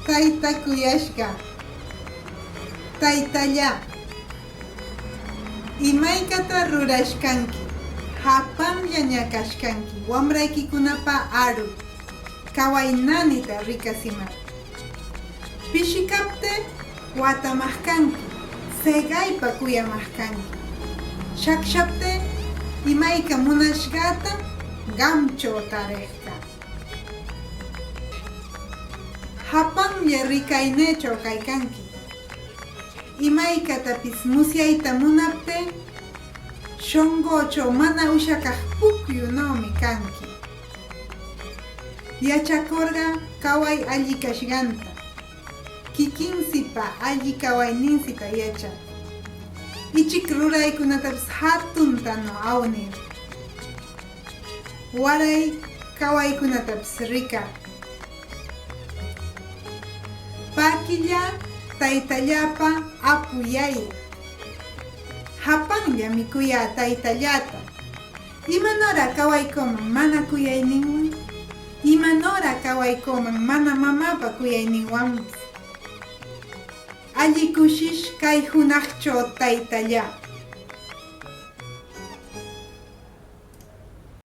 Tayta kuyashka, taytalla, imaykata rurashkanki, hapamlla ñakashkanki, wamraykikunapa aru, kawaynanita rikasimar. Pishikapte watamajkanki, segaypa kuyamajkanki. Shakshapte imayka munashkata gamcho tarejka. Hapamlla rikaynecho kaykanki. Imaykatapis musyayta munapte shongocho mana ushakaq pukyunawmi kanki. Yachakurqa kaway alli kashqanta, kikinsipa alli kawayninsita yachaq. Ichik ruraykunatapis hatuntano awnir. Waray kawaykunatapis rikaq. Pakilla taytallapa apuyay. Hapanya mikuya taytallata. Imanora kawaykoman mana kuyayninwan. Imanora kawaykoman mana mamapa kuyayninwanpas. Alli kushish kay hunaqcho taytalla.